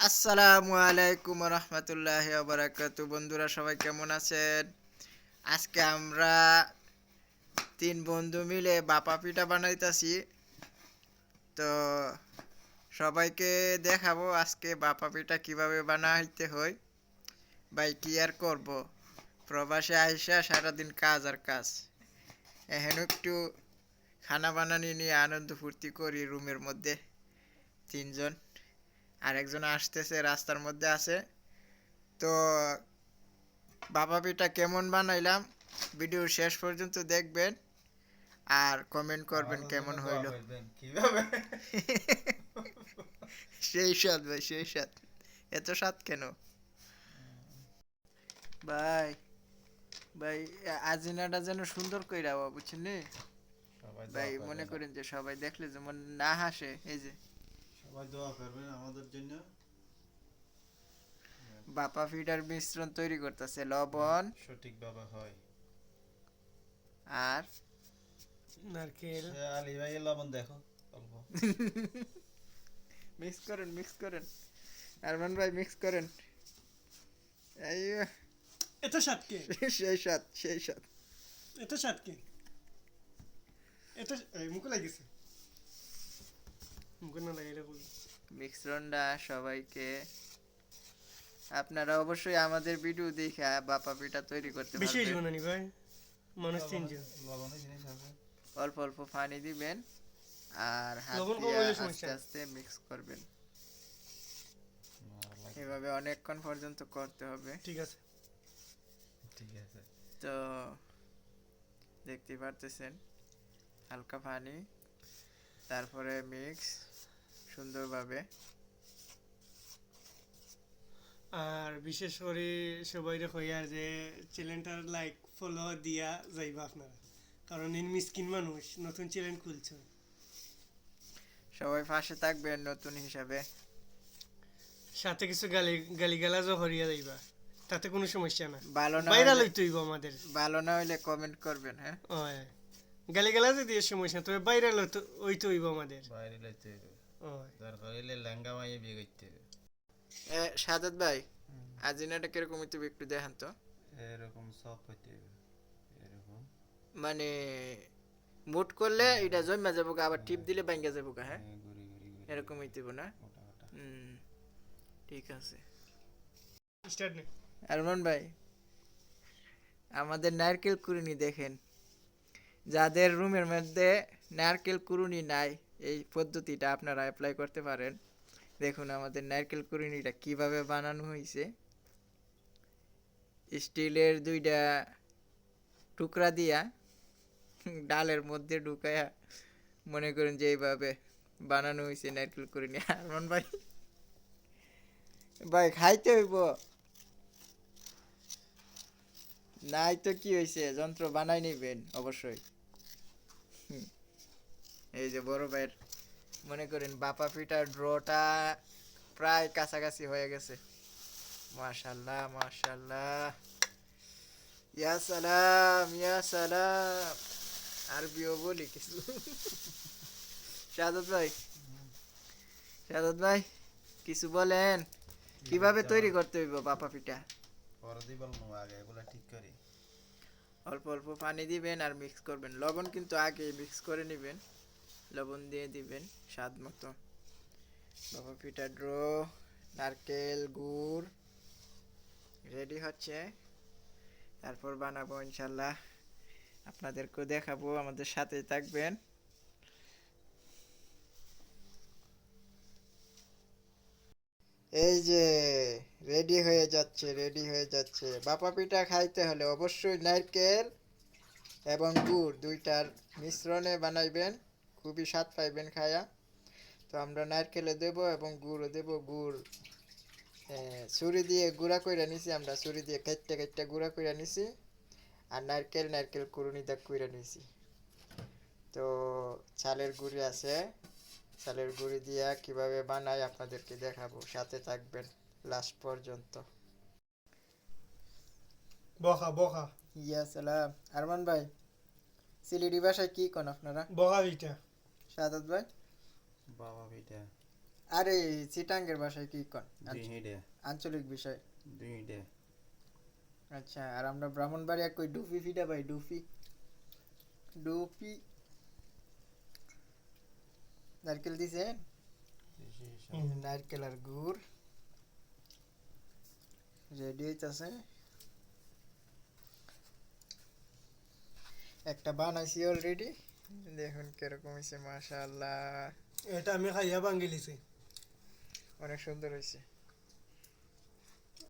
আসসালামু আলাইকুম রহমতুল্লাহ বারাকাতু। বন্ধুরা সবাই কেমন আছেন? আজকে আমরা তিন বন্ধু মিলে বাপা পিঠা বানাইতাছি। তো সবাইকে দেখাবো আজকে বাপা পিঠা কিভাবে বানাইতে হয়। ভাই কি আর করব, প্রবাসে আইসা সারাদিন কাজ আর কাজ, এখন একটু খানা বানানি নিয়ে আনন্দ ফুর্তি করি রুমের মধ্যে তিনজন। আরেকজন আসতেছে, রাস্তার মধ্যে আছে। তো বাবা পিঠা কেমন বানাইলাম ভিডিও শেষ পর্যন্ত দেখবেন আর কমেন্ট করবেন কেমন হইল। কিভাবে সেই স্বাদ ভাই, সেই স্বাদ। এত স্বাদ কেন ভাই? ভাই আজিনাটা যেন সুন্দর কইরা বুঝছেন নি সবাই দোয়া ভাই? মনে করবেন, করেন যে সবাই দেখলে যেমন না হাসে, এই যে সবাই দোয়া করবেন আমাদের জন্য। বাপা ফিডার মিশ্রণ তৈরি করতেছে, লবণ সঠিকভাবে হয়। আর নারকেল। আলী ভাই লবণ দেখো অল্প। মিক্স করেন, মিক্স করেন, আরমান ভাই মিক্স করেন। এই এত স্বাদ কে? সেই স্বাদ, সেই স্বাদ। এত স্বাদ কে? এত মুখে লাগিছে, মুখে না লাগাইলে বলি। মিশ্রণটা সবাইকে, আপনারা অবশ্যই আমাদের ভিডিও দেখে বাপা পিঠা তৈরি করতে বিশেষ পারবেন। বানানি ভাই, মানুষ তিনজন। লবণের জিনিস আছে। অল্প অল্প পানি দিবেন আর হাত লবণ কম দিয়ে হইলে আস্তে সমস্যা। আস্তে মিক্স করবেন। এভাবে অনেকক্ষণ পর্যন্ত করতে হবে। ঠিক আছে। ঠিক আছে। তো দেখতে পারতেছেন হালকা পানি, তারপরে মিক্স সুন্দরভাবে। আর বিশেষ করে সবাই কইয়া যে চ্যানেলটার লাইক ফলো দিয়া যাইবা আপনারা, কারণ ইন মিসকিন মানুষ নতুন চ্যানেল খুলছে। সবাই পাশে থাকবেন নতুন হিসাবে। সাথে কিছু গালিগালাজও হরিয়া যাইবা, তাতে কোনো সমস্যা না। ভালো না ভাইরাল হইলে, হইতে হইব আমাদের। ভালো না হইলে কমেন্ট করবেন, হ্যাঁ। ওই গালিগালাজে দিয়ে সমস্যা না, তবে ভাইরাল হইতে হইব আমাদের। বাইরে লাইতে ওই দরকার হইলে লেহেঙ্গা মাইয়ে বিয়ে করতে হবে। সাদাত ভাই, আজিনাটা কিরকম হইতে হবে একটু দেখান তো। এরকম সব হইতে হবে, এরকম। মানে মুট করলে এটা জমা যাবো গা, আবার টিপ দিলে ভাঙ্গা যাবো গা, হ্যাঁ। গুড়ি গুড়ি গুড়ি এরকম হইতে হবে না? মোটা মোটা। হুম, ঠিক আছে। স্টার্ট নে। আরমান ভাই, আমাদের নারকেল কুড়ুনি দেখেন। যাদের রুমের মধ্যে নারকেল কুড়ুনি নাই, এই পদ্ধতিটা আপনারা অ্যাপ্লাই করতে পারেন। দেখুন আমাদের নারকেল কুড়ুনিটা কিভাবে বানানো হয়েছে। স্টিলের দুইটা টুকরা দিয়া ডালের মধ্যে ঢুকায়া মনে করেন যে এইভাবে বানানো হয়েছে নারকেল কুড়ুনি। আরমান ভাই, ভাই খাইতে হইব, নাই তো কি হয়েছে, যন্ত্র বানাই নিবেন অবশ্যই। এই যে বড় ভাইয়ের মনে করেন বাপা পিঠার ড্রটা প্রায় কাছাকাছি হয়ে গেছে। মাশাল্লাহ, মাশাল্লাহ, ইয়া সালাম, ইয়া সালাম। আরবিও বলি কিছু। শাহাদাত ভাই, শাহাদাত ভাই কিছু বলেন, কিভাবে তৈরি করতে হইব বাপা পিঠা? পরে দিই বলবো, আগে এগুলা ঠিক করি। অল্প অল্প পানি দিবেন আর মিক্স করবেন। লবণ কিন্তু আগে মিক্স করে নেবেন, লবণ দিয়ে দিবেন স্বাদ মতো। বাবা পিঠা ড্র, নারকেল গুড় রেডি হচ্ছে, তারপর বানাবো ইনশাল্লাহ, আপনাদেরকেও দেখাবো, আমাদের সাথেই থাকবেন। এই যে রেডি হয়ে যাচ্ছে, রেডি হয়ে যাচ্ছে। বাপা পিঠা খাইতে হলে অবশ্যই নারকেল এবং গুড় দুইটার মিশ্রণে বানাইবেন, খুবই স্বাদ পাইবেন খায়া। তো আমরা নারকেলে দেব এবং গুড়ও দেব। গুড় ছুরি দিয়ে গুঁড়া কইরা নিছি, আমরা ছুরি দিয়ে কাইটটা কাইটটা গুঁড়া কইরা নিছি। আর নারকেল, নারকেল কুড়ুনি দা কইরা নিছি। তো চালের গুঁড়ি আছে, চালের গুঁড়ি দিয়া কিভাবে বানাই আপনাদেরকে দেখাবো, সাথে থাকবেন লাস্ট পর্যন্ত। বখা বখা ইয়া সালাম। আরমান ভাই, সিলেটি ভাষায় কি কোন আপনারা? বখা পিঠা। সাদাত ভাই, বাবা পিঠা। আরে চিটাঙ্গের ভাষায় কি কন? দুই হিডে আঞ্চলিক বিষয়। দুই হিডে আচ্ছা, আর আমরা ব্রাহ্মণবাড়িয়া কই ডুফি ফিটা পাই, ডুফি ডুফি। নারকেল দিছে, নারকেল আর গুড় রেডি হইতাছে। একটা বানাইছি অলরেডি, দেখুন কিরকম হয়েছে, মাশাআল্লাহ এটা আমি খাইয়া ভাঙ্গি লিছি। অনেক সুন্দর হয়েছে।